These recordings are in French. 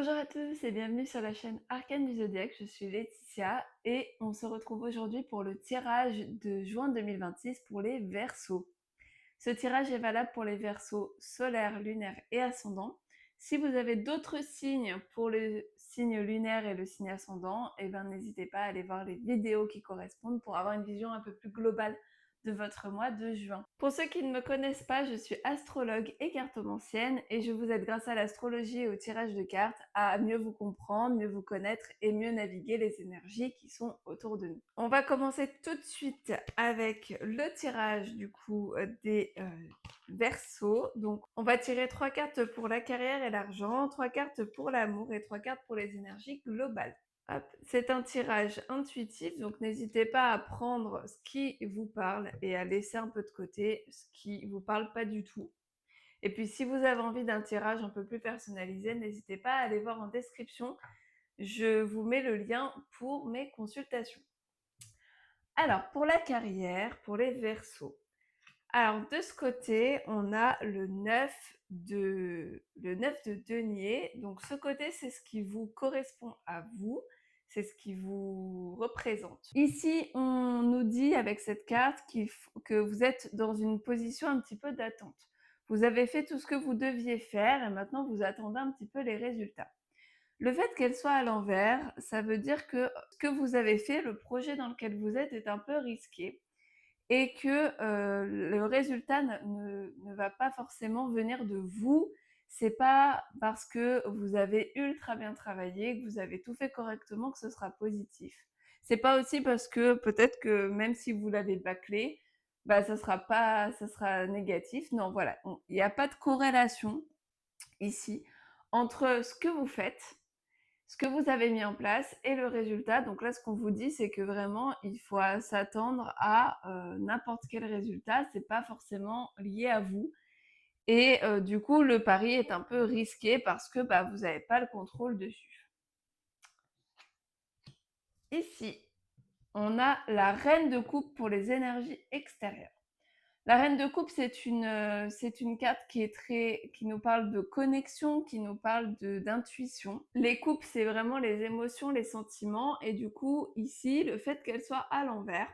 Bonjour à tous et bienvenue sur la chaîne Arcane du Zodiaque, je suis Laetitia et on se retrouve aujourd'hui pour le tirage de juin 2026 pour les Verseaux. Ce tirage est valable pour les Verseaux solaires, lunaires et ascendants. Si vous avez d'autres signes pour le signe lunaire et le signe ascendant, n'hésitez pas à aller voir les vidéos qui correspondent pour avoir une vision un peu plus globale de votre mois de juin. Pour ceux qui ne me connaissent pas, je suis astrologue et cartomancienne et je vous aide grâce à l'astrologie et au tirage de cartes à mieux vous comprendre, mieux vous connaître et mieux naviguer les énergies qui sont autour de nous. On va commencer tout de suite avec le tirage du coup des Verseaux. Donc on va tirer 3 cartes pour la carrière et l'argent, 3 cartes pour l'amour et 3 cartes pour les énergies globales. Hop, c'est un tirage intuitif, donc n'hésitez pas à prendre ce qui vous parle et à laisser un peu de côté ce qui vous parle pas du tout. Et puis si vous avez envie d'un tirage un peu plus personnalisé, n'hésitez pas à aller voir en description. Je vous mets le lien pour mes consultations. Alors, pour la carrière, pour les Verseaux. Alors, de ce côté, on a le 9 de denier. Donc, ce côté, c'est ce qui vous correspond à vous. C'est ce qui vous représente. Ici, on nous dit avec cette carte que vous êtes dans une position un petit peu d'attente. Vous avez fait tout ce que vous deviez faire et maintenant vous attendez un petit peu les résultats. Le fait qu'elle soit à l'envers, ça veut dire que ce que vous avez fait, le projet dans lequel vous êtes est un peu risqué et que le résultat ne va pas forcément venir de vous. C'est pas parce que vous avez ultra bien travaillé, que vous avez tout fait correctement que ce sera positif. C'est pas aussi parce que peut-être que même si vous l'avez bâclé, bah ça sera négatif. Non, voilà, il n'y a pas de corrélation ici entre ce que vous faites, ce que vous avez mis en place et le résultat. Donc là, ce qu'on vous dit, c'est que vraiment, il faut s'attendre à n'importe quel résultat. C'est pas forcément lié à vous. Et du coup, le pari est un peu risqué parce que bah, vous n'avez pas le contrôle dessus. Ici, on a la reine de coupe pour les énergies extérieures. La reine de coupe, c'est une carte qui nous parle de connexion, qui nous parle d'intuition. Les coupes, c'est vraiment les émotions, les sentiments. Et du coup, ici, le fait qu'elle soit à l'envers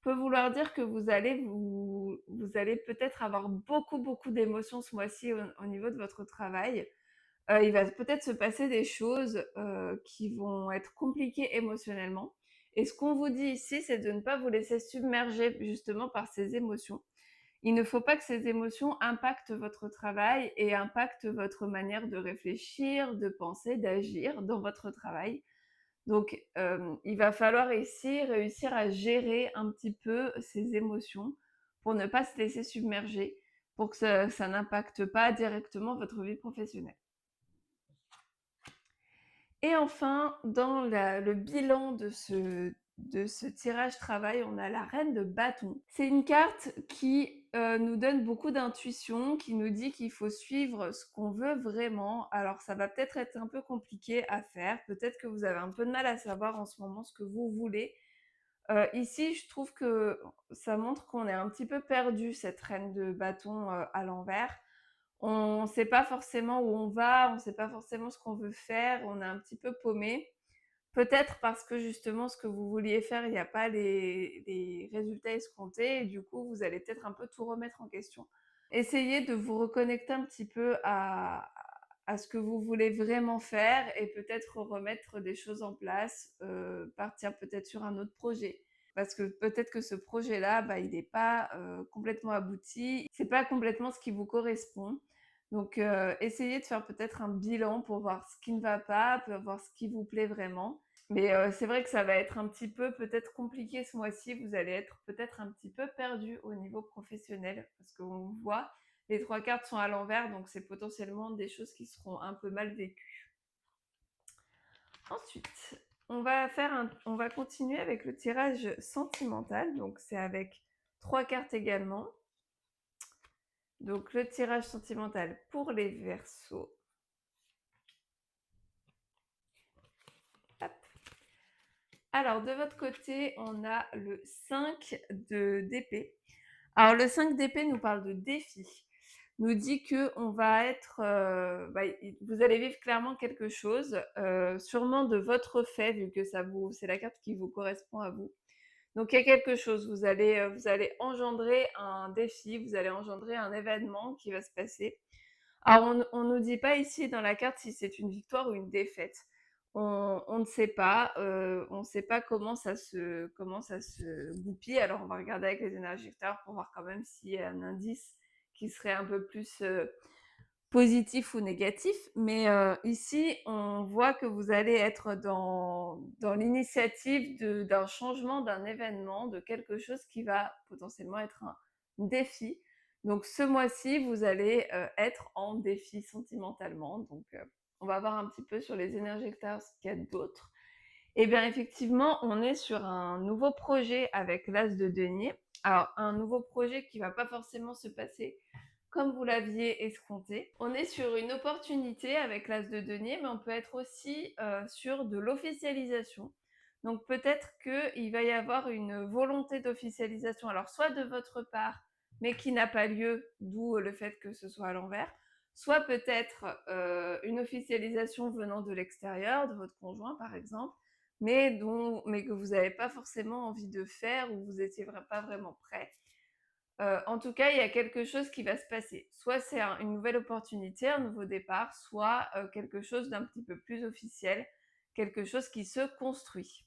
peut vouloir dire que vous allez peut-être avoir beaucoup d'émotions ce mois-ci au niveau de votre travail. Il va peut-être se passer des choses qui vont être compliquées émotionnellement. Et ce qu'on vous dit ici, c'est de ne pas vous laisser submerger justement par ces émotions. Il ne faut pas que ces émotions impactent votre travail et impactent votre manière de réfléchir, de penser, d'agir dans votre travail. Donc, il va falloir ici réussir à gérer un petit peu ces émotions pour ne pas se laisser submerger, pour que ça n'impacte pas directement votre vie professionnelle. Et enfin, dans le bilan de ce tirage travail, on a la reine de bâton. C'est une carte qui nous donne beaucoup d'intuition, qui nous dit qu'il faut suivre ce qu'on veut vraiment. Alors ça va peut-être être un peu compliqué à faire, peut-être que vous avez un peu de mal à savoir en ce moment ce que vous voulez. Ici, je trouve que ça montre qu'on est un petit peu perdu, cette reine de bâton à l'envers. On ne sait pas forcément où on va, on ne sait pas forcément ce qu'on veut faire, on est un petit peu paumé. Peut-être parce que justement ce que vous vouliez faire, il n'y a pas les résultats escomptés et du coup vous allez peut-être un peu tout remettre en question. Essayez de vous reconnecter un petit peu à ce que vous voulez vraiment faire et peut-être remettre des choses en place, partir peut-être sur un autre projet. Parce que peut-être que ce projet-là, bah, il n'est pas complètement abouti, c'est pas complètement ce qui vous correspond. Donc, essayez de faire peut-être un bilan pour voir ce qui ne va pas, pour voir ce qui vous plaît vraiment. Mais c'est vrai que ça va être un petit peu peut-être compliqué ce mois-ci. Vous allez être peut-être un petit peu perdu au niveau professionnel parce qu'on voit les 3 cartes sont à l'envers, donc c'est potentiellement des choses qui seront un peu mal vécues. Ensuite, on va continuer avec le tirage sentimental. Donc c'est avec 3 cartes également. Donc le tirage sentimental pour les Verseaux. Hop. Alors de votre côté, on a le 5 d'épée. Alors le 5 d'épée nous parle de défi. nous dit que on va être, vous allez vivre clairement quelque chose, sûrement de votre fait, vu que c'est la carte qui vous correspond à vous. Donc il y a quelque chose, vous allez engendrer un défi, vous allez engendrer un événement qui va se passer. Alors on nous dit pas ici dans la carte si c'est une victoire ou une défaite. On ne sait pas, on ne sait pas comment ça se goupille. Alors on va regarder avec les énergies extérieures pour voir quand même s'il y a un indice qui serait un peu plus, positif ou négatif. Mais, ici, on voit que vous allez être dans l'initiative d'un changement, d'un événement, de quelque chose qui va potentiellement être un défi. Donc ce mois-ci, vous allez, être en défi sentimentalement. Donc, on va voir un petit peu sur les énergies extérieures ce qu'il y a d'autre. Eh bien, effectivement, on est sur un nouveau projet avec l'As de denier. Alors, un nouveau projet qui va pas forcément se passer comme vous l'aviez escompté. On est sur une opportunité avec l'As de denier, mais on peut être aussi sur de l'officialisation. Donc, peut-être qu'il va y avoir une volonté d'officialisation, alors soit de votre part, mais qui n'a pas lieu, d'où le fait que ce soit à l'envers, soit peut-être une officialisation venant de l'extérieur, de votre conjoint par exemple, mais que vous n'avez pas forcément envie de faire ou vous n'étiez pas vraiment prêt. En tout cas, il y a quelque chose qui va se passer. Soit c'est une nouvelle opportunité, un nouveau départ, soit quelque chose d'un petit peu plus officiel, quelque chose qui se construit.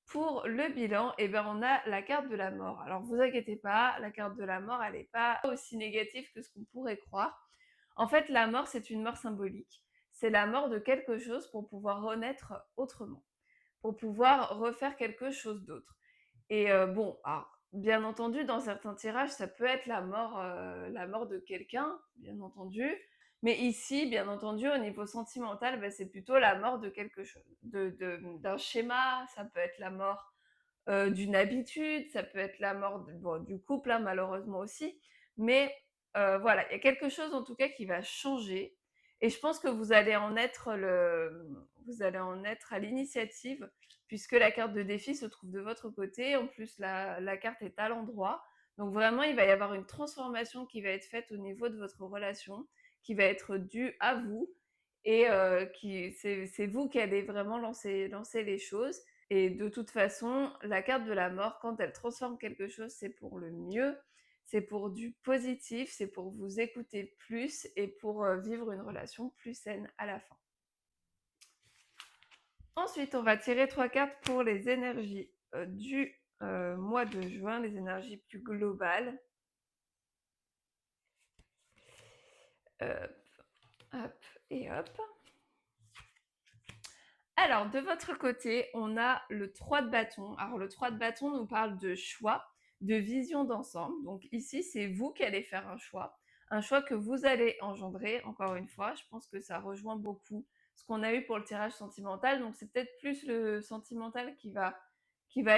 Pour le bilan, eh ben, on a la carte de la mort. Alors, vous inquiétez pas, la carte de la mort, elle n'est pas aussi négative que ce qu'on pourrait croire. En fait, la mort, c'est une mort symbolique. C'est la mort de quelque chose pour pouvoir renaître autrement, pour pouvoir refaire quelque chose d'autre. Et bon, alors, bien entendu, dans certains tirages, ça peut être la mort de quelqu'un, bien entendu. Mais ici, bien entendu, au niveau sentimental, bah, c'est plutôt la mort de quelque chose, d'un schéma, ça peut être la mort d'une habitude, ça peut être la mort bon, du couple, hein, malheureusement aussi. Mais voilà, il y a quelque chose en tout cas qui va changer. Et je pense que vous allez en être à l'initiative, puisque la carte de défi se trouve de votre côté. En plus, la carte est à l'endroit. Donc vraiment, il va y avoir une transformation qui va être faite au niveau de votre relation, qui va être due à vous. Et c'est vous qui allez vraiment lancer les choses. Et de toute façon, la carte de la mort, quand elle transforme quelque chose, c'est pour le mieux, c'est pour du positif, c'est pour vous écouter plus et pour vivre une relation plus saine à la fin. Ensuite, on va tirer 3 cartes pour les énergies du mois de juin, les énergies plus globales. Hop, hop et hop. Alors, de votre côté, on a le 3 de bâton. Alors, le 3 de bâton nous parle de choix, de vision d'ensemble. Donc ici, c'est vous qui allez faire un choix que vous allez engendrer. Encore une fois, je pense que ça rejoint beaucoup ce qu'on a eu pour le tirage sentimental. Donc c'est peut-être plus le sentimental qui va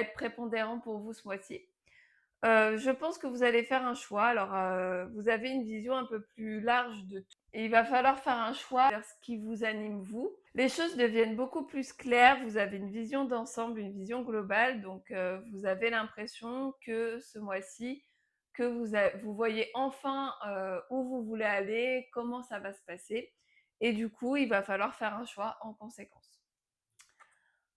être prépondérant pour vous ce mois-ci. Je pense que vous allez faire un choix. Alors, vous avez une vision un peu plus large de tout. Et il va falloir faire un choix vers ce qui vous anime vous. Les choses deviennent beaucoup plus claires. Vous avez une vision d'ensemble, une vision globale. Donc, vous avez l'impression que ce mois-ci, que vous voyez enfin où vous voulez aller, comment ça va se passer. Et du coup, il va falloir faire un choix en conséquence.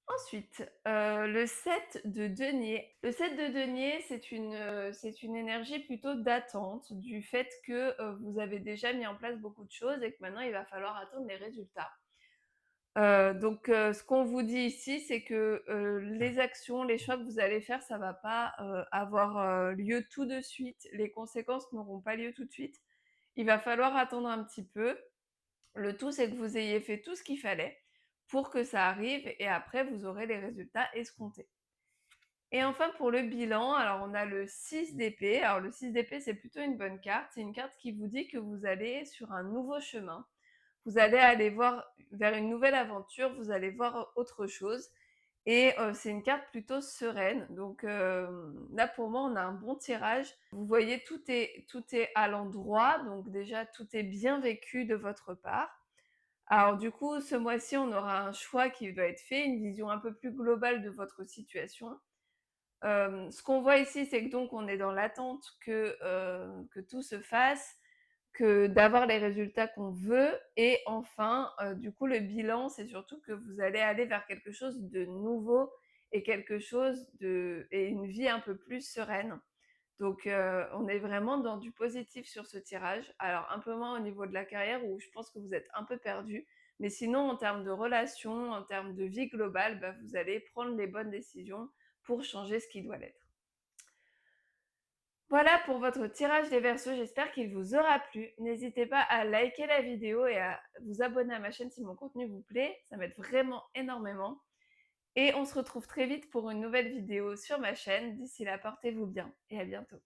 Ensuite, le 7 de denier. Le 7 de denier, c'est une énergie plutôt d'attente, du fait que, vous avez déjà mis en place beaucoup de choses et que maintenant il va falloir attendre les résultats. Donc, ce qu'on vous dit ici, c'est que, les actions, les choix que vous allez faire, ça va pas, avoir, lieu tout de suite. Les conséquences n'auront pas lieu tout de suite. Il va falloir attendre un petit peu. Le tout, c'est que vous ayez fait tout ce qu'il fallait pour que ça arrive et après, vous aurez les résultats escomptés. Et enfin, pour le bilan, alors on a le 6 d'épée. Alors le 6 d'épée, c'est plutôt une bonne carte. C'est une carte qui vous dit que vous allez sur un nouveau chemin. Vous allez aller voir vers une nouvelle aventure, vous allez voir autre chose. Et c'est une carte plutôt sereine. Donc là, pour moi, on a un bon tirage. Vous voyez, tout est à l'endroit. Donc déjà, tout est bien vécu de votre part. Alors du coup, ce mois-ci, on aura un choix qui doit être fait, une vision un peu plus globale de votre situation. Ce qu'on voit ici, c'est que donc on est dans l'attente que tout se fasse. que d'avoir les résultats qu'on veut et enfin, du coup, le bilan, c'est surtout que vous allez aller vers quelque chose de nouveau et quelque chose de et une vie un peu plus sereine. Donc, on est vraiment dans du positif sur ce tirage. Alors un peu moins au niveau de la carrière où je pense que vous êtes un peu perdu, mais sinon en termes de relations, en termes de vie globale, bah, vous allez prendre les bonnes décisions pour changer ce qui doit l'être. Voilà pour votre tirage des Verseaux, j'espère qu'il vous aura plu. N'hésitez pas à liker la vidéo et à vous abonner à ma chaîne si mon contenu vous plaît, ça m'aide vraiment énormément. Et on se retrouve très vite pour une nouvelle vidéo sur ma chaîne. D'ici là, portez-vous bien et à bientôt.